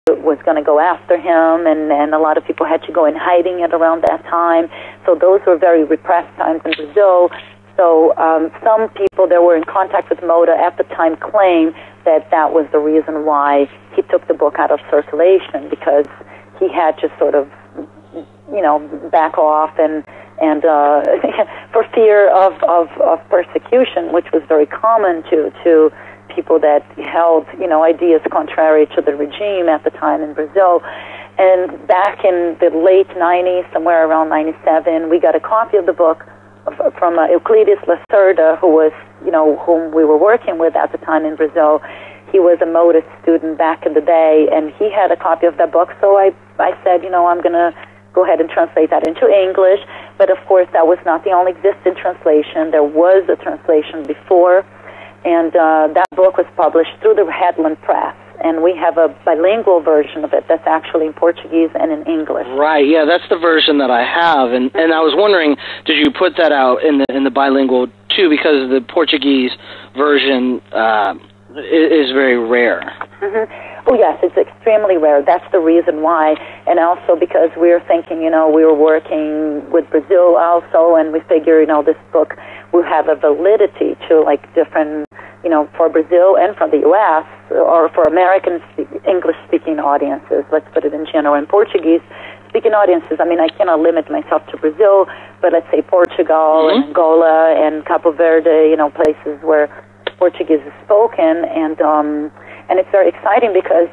was going to go after him, and a lot of people had to go in hiding at around that time. So those were very repressed times in Brazil. So some people that were in contact with Moda at the time claim that that was the reason why he took the book out of circulation, because he had to sort of, back off and for fear of persecution, which was very common to people that held, ideas contrary to the regime at the time in Brazil. And back in the late 90s, somewhere around 97, we got a copy of the book from Euclides Lacerda, who was, whom we were working with at the time in Brazil. He was a Moda student back in the day, and he had a copy of that book. So I said, I'm going to go ahead and translate that into English. But of course, that was not the only existing translation. There was a translation before, and that book was published through the Headland Press. And we have a bilingual version of it that's actually in Portuguese and in English. Right, yeah, that's the version that I have. And I was wondering, did you put that out in the bilingual too? Because the Portuguese version is very rare. Mm-hmm. Oh, yes, it's extremely rare. That's the reason why. And also because we were thinking, we were working with Brazil also, and we figure, this book will have a validity to, different, for Brazil and for the U.S., or for American English-speaking audiences, let's put it in general. And Portuguese-speaking audiences, I cannot limit myself to Brazil, but let's say Portugal and Angola and Cabo Verde, places where Portuguese is spoken, and it's very exciting because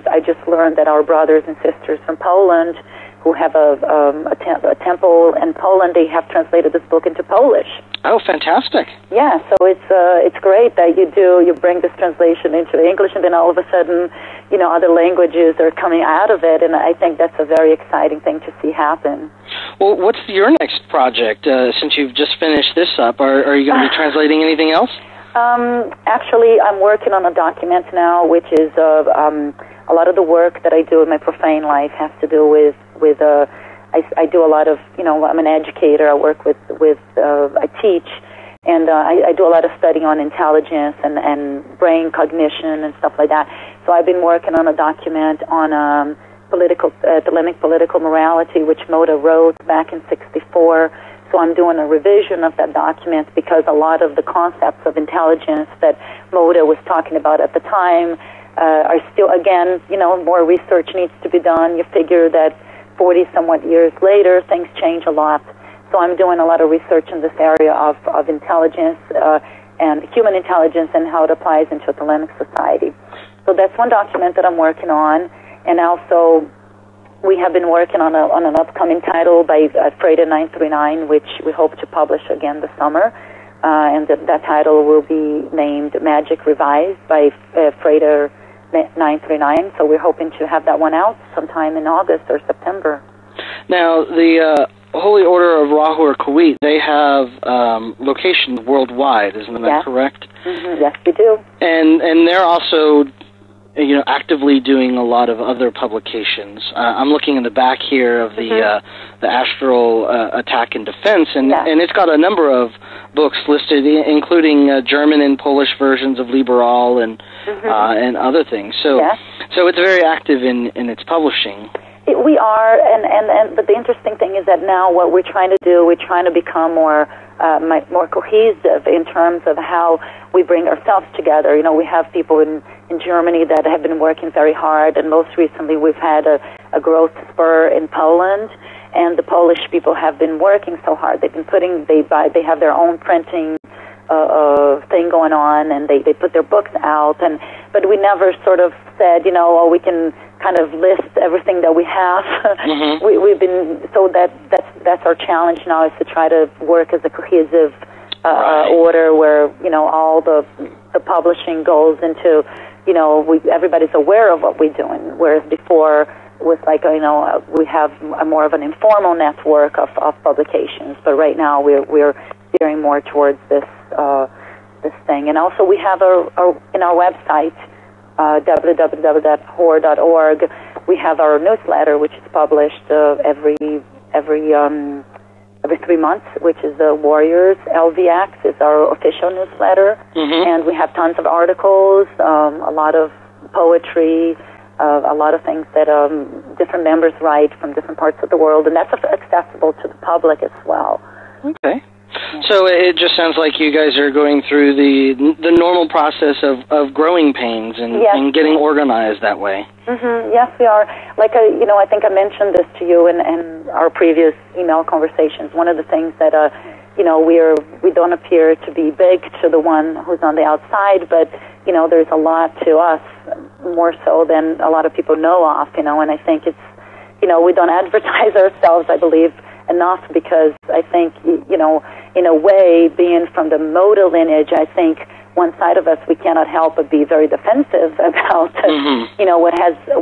I just learned that our brothers and sisters from Poland, who have a temple in Poland, they have translated this book into Polish. Oh, fantastic! Yeah, so it's great that you bring this translation into English, and then all of a sudden, other languages are coming out of it, and I think that's a very exciting thing to see happen. Well, what's your next project? Since you've just finished this up, are you going to be translating anything else? Actually, I'm working on a document now, which is a lot of the work that I do in my profane life has to do with I do a lot of, I'm an educator. I work with I teach, and I do a lot of studying on intelligence and brain cognition and stuff like that. So I've been working on a document on Thelemic political morality, which Moda wrote back in '64. So I'm doing a revision of that document because a lot of the concepts of intelligence that Moda was talking about at the time are still, again, more research needs to be done. You figure that 40-somewhat years later, things change a lot. So I'm doing a lot of research in this area of intelligence and human intelligence and how it applies into a Thelemic society. So that's one document that I'm working on. And also, we have been working on an upcoming title by Freda 939, which we hope to publish again this summer. And that title will be named Magic Revised by Freda 939. So we're hoping to have that one out sometime in August or September. Now, the Holy Order of Rahu Kuwait, they have locations worldwide, isn't that correct? Mm-hmm. Yes, we do. And they're also actively doing a lot of other publications. I'm looking in the back here of the Astral Attack and Defense, and it's got a number of books listed, including German and Polish versions of Liberal and other things. So it's very active in its publishing. We are, but the interesting thing is that now what we're trying to do, we're trying to become more cohesive in terms of how we bring ourselves together. We have people in Germany that have been working very hard, and most recently we've had a growth spur in Poland, and the Polish people have been working so hard. They've been they have their own printing thing going on, and they put their books out, but we never sort of said, we can kind of list everything that we have. We've been, so that's our challenge now, is to try to work as a cohesive order where, all the publishing goes into, everybody's aware of what we're doing, whereas before it was like, we have more of an informal network of publications, but right now we're steering more towards this thing. And also we have in our website, www.hor.org, we have our newsletter, which is published every 3 months, which is the Warriors LVX is our official newsletter, and we have tons of articles, a lot of poetry, a lot of things that different members write from different parts of the world, and that's accessible to the public as well. Okay. So it just sounds like you guys are going through the normal process of growing pains and getting organized that way. Mm-hmm. Yes, we are. Like, I think I mentioned this to you in our previous email conversations. One of the things that, we don't appear to be big to the one who's on the outside, but, there's a lot to us, more so than a lot of people know of, and I think it's, we don't advertise ourselves, I believe, enough, because I think, in a way, being from the Moda lineage, I think one side of us, we cannot help but be very defensive about,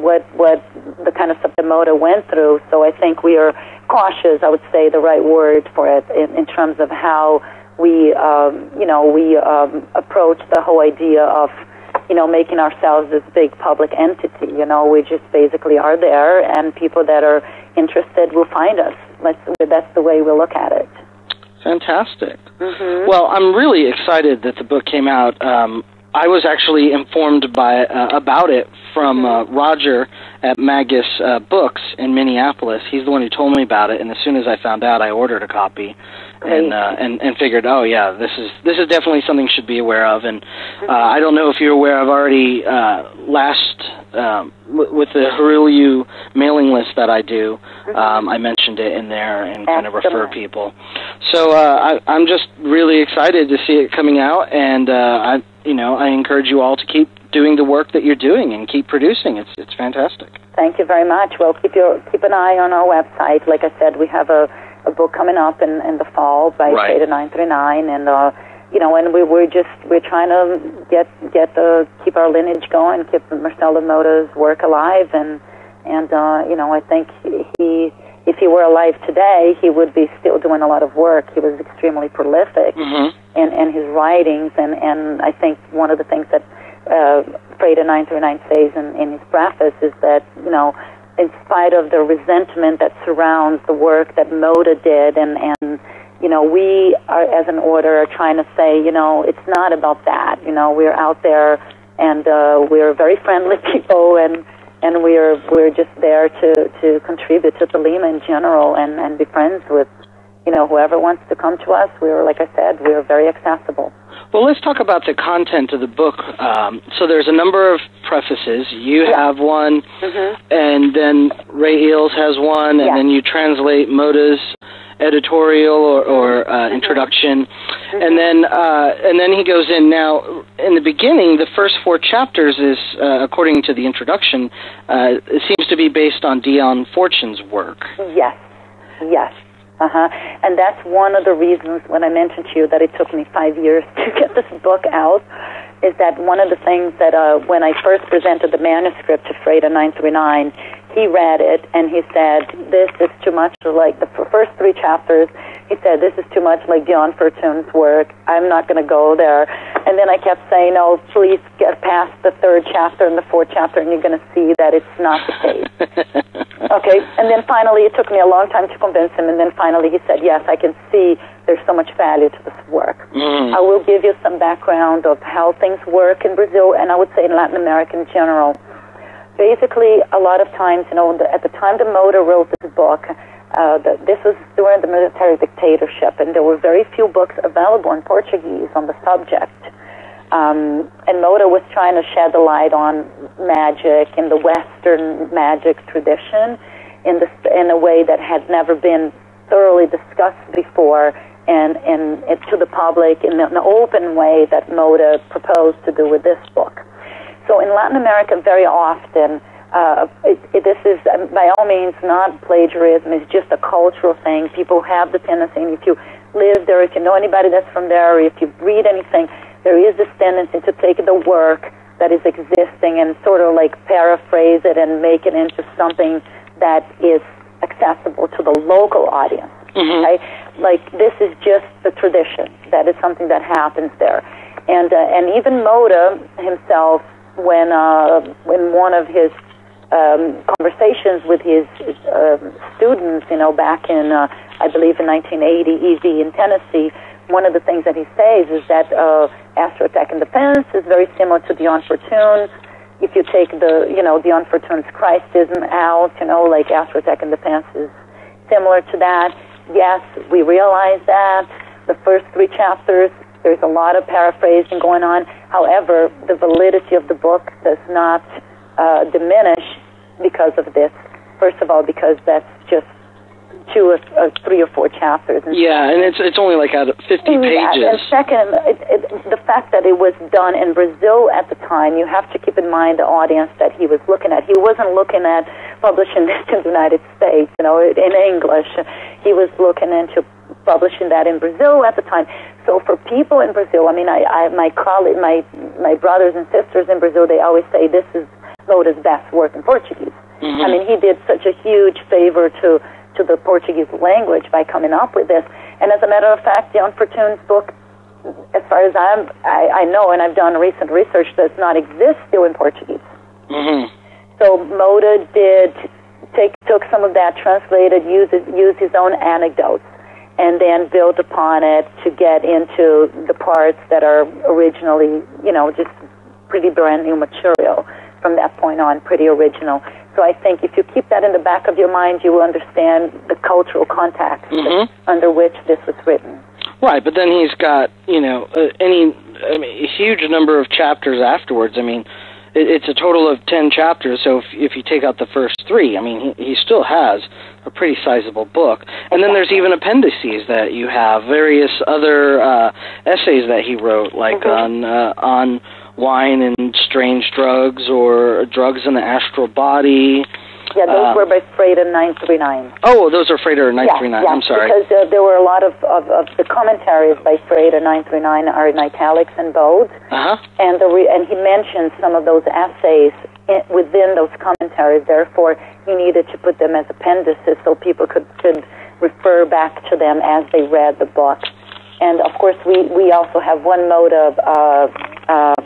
what the kind of stuff that Moda went through. So I think we are cautious, I would say the right word for it, in terms of how we approach the whole idea of, making ourselves this big public entity. We just basically are there, and people that are interested will find us. That's the way we look at it. Fantastic. Mm-hmm. Well, I'm really excited that the book came out. I was actually informed about it from Roger at Magus Books in Minneapolis. He's the one who told me about it, and as soon as I found out, I ordered a copy and figured, oh yeah, this is definitely something you should be aware of. And I don't know if you're aware, I've already with the Haruliu mailing list that I do, I mentioned it in there and kind of refer people. So I'm just really excited to see it coming out, and I encourage you all to keep doing the work that you're doing and keep producing. It's fantastic. Thank you very much. Well, keep an eye on our website. Like I said, we have a book coming up in the fall by Freda 939, and and we're trying to keep our lineage going, keep Marcelo Moda's work alive, and I think if he were alive today, he would be still doing a lot of work. He was extremely prolific in his writings, and I think one of the things that Freda 939 says in his preface is that, in spite of the resentment that surrounds the work that Moda did, and we are, as an order, are trying to say, it's not about that. We're out there, and we're very friendly people, and we're just there to contribute to Thelema in general, and be friends with, whoever wants to come to us. Like I said, we're very accessible. Well, let's talk about the content of the book. So there's a number of prefaces. You have one, and then Ray Eels has one, and then you translate Moda's editorial or introduction, and then he goes in. Now, in the beginning, the first 4 chapters is, according to the introduction, it seems to be based on Dion Fortune's work. Yes. And that's one of the reasons when I mentioned to you that it took me 5 years to get this book out, is that one of the things that when I first presented the manuscript to Freda 939, he read it and he said, this is too much like the first 3 chapters. He said, this is too much like Dion Fortune's work. I'm not going to go there. And then I kept saying, oh, please get past the 3rd chapter and the 4th chapter, and you're going to see that it's not the case. Okay, and then finally, it took me a long time to convince him, and then finally he said, yes, I can see there's so much value to this work. I will give you some background of how things work in Brazil, and I would say in Latin America in general. Basically, a lot of times, at the time that Moda wrote this book, this was during the military dictatorship, and there were very few books available in Portuguese on the subject. And Moda was trying to shed the light on magic in the Western magic tradition in a way that had never been thoroughly discussed before, and to the public in an open way that Moda proposed to do with this book. So in Latin America, very often, this is by all means not plagiarism. It's just a cultural thing. People have the tendency, and if you live there, if you know anybody that's from there, or if you read anything, there is this tendency to take the work that is existing and sort of like paraphrase it and make it into something that is accessible to the local audience. Okay? Like, this is just the tradition. That is something that happens there. And even Moda himself, when one of his conversations with his students, back in, I believe in 1980, EV in Tennessee, one of the things that he says is that Astro Attack and Defense is very similar to Dion Fortune's, if you take the Unfortunatus Christism out, like Astrotech in Defense is similar to that. Yes, we realize that. The first 3 chapters, there's a lot of paraphrasing going on. However, the validity of the book does not diminish because of this. First of all, because that's just 2 or 3 or 4 chapters. And it's only like out of 50 pages. And second, the fact that it was done in Brazil at the time, you have to keep in mind the audience that he was looking at. He wasn't looking at publishing this in the United States, in English. He was looking into publishing that in Brazil at the time. So for people in Brazil, my brothers and sisters in Brazil, they always say this is Moda's best work in Portuguese. Mm-hmm. He did such a huge favor to the Portuguese language by coming up with this. And as a matter of fact, the Unfortunatus book, as far as I know, and I've done recent research, does not exist still in Portuguese. Mm-hmm. So Moda took some of that, translated, used his own anecdotes, and then built upon it to get into the parts that are originally, just pretty brand new material. From that point on, pretty original. So I think if you keep that in the back of your mind, you will understand the cultural context under which this was written. Right, but then he's got, a huge number of chapters afterwards. It's a total of 10 chapters, so if you take out the first 3, he still has a pretty sizable book. And then there's even appendices that you have, various other essays that he wrote, like on wine and strange drugs, or drugs in the astral body. Yeah, those were by Frater 939. Oh, those are Frater 939. Yeah, I'm sorry. Because there were a lot of the commentaries by Frater 939 are in italics and bold. Uh-huh. And he mentions some of those essays within those commentaries. Therefore, he needed to put them as appendices so people could refer back to them as they read the book. And, of course, we also have one Moda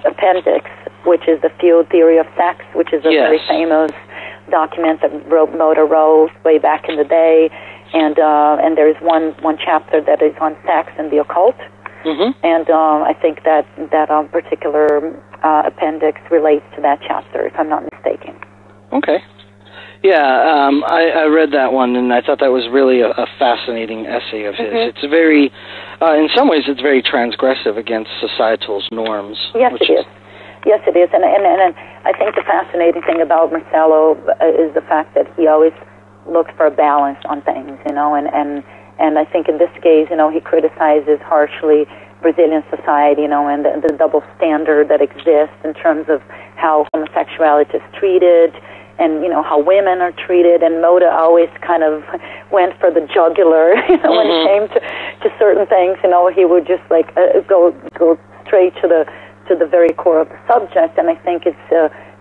appendix, which is the Field Theory of Sex, which is a very famous document that Moda wrote way back in the day. And there's one chapter that is on sex and the occult. Mm-hmm. And I think that particular appendix relates to that chapter, if I'm not mistaken. Okay. Yeah, I read that one, and I thought that was really a fascinating essay of his. Mm-hmm. It's very, in some ways, it's very transgressive against societal norms. Yes, it is. Yes, it is. And I think the fascinating thing about Marcelo is the fact that he always looked for a balance on things, and I think in this case, he criticizes harshly Brazilian society, and the double standard that exists in terms of how homosexuality is treated, and how women are treated. And Moda always kind of went for the jugular, when it came to certain things. He would just go straight to the very core of the subject. And I think it's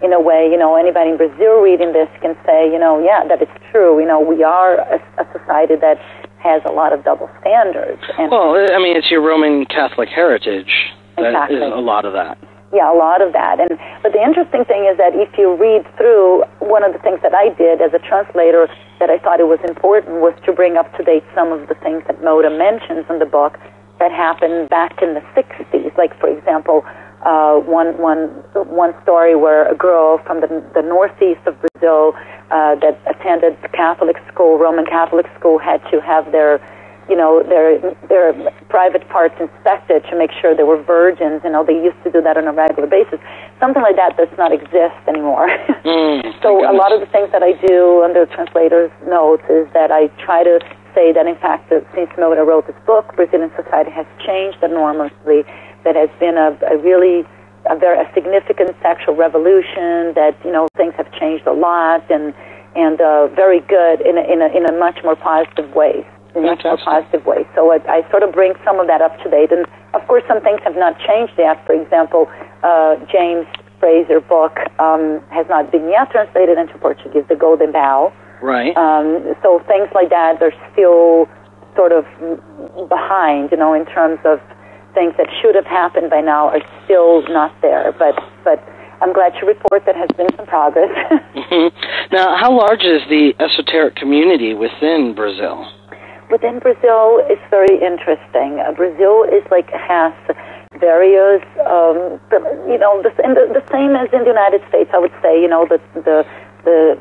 in a way, anybody in Brazil reading this can say, that it's true. We are a society that has a lot of double standards. And it's your Roman Catholic heritage that is a lot of that. Yeah, a lot of that. But the interesting thing is that if you read through, one of the things that I did as a translator that I thought it was important was to bring up to date some of the things that Moda mentions in the book that happened back in the 60s. Like, for example, one story where a girl from the northeast of Brazil that attended Catholic school, Roman Catholic school, had to have their private parts inspected to make sure they were virgins. They used to do that on a regular basis. Something like that does not exist anymore. So a lot of the things that I do under the translator's notes is that I try to say that, in fact, since Moda wrote this book, Brazilian society has changed enormously. That has been a very significant sexual revolution. That things have changed a lot, and very good in a much more positive way. So I sort of bring some of that up to date. And, of course, some things have not changed yet. For example, James Fraser's book has not been yet translated into Portuguese, The Golden Bough. Right. So things like that are still sort of behind, in terms of things that should have happened by now are still not there. But I'm glad to report that has been some progress. Now, how large is the esoteric community within Brazil? Within Brazil, it's very interesting. Brazil is has barriers. The same as in the United States, I would say. The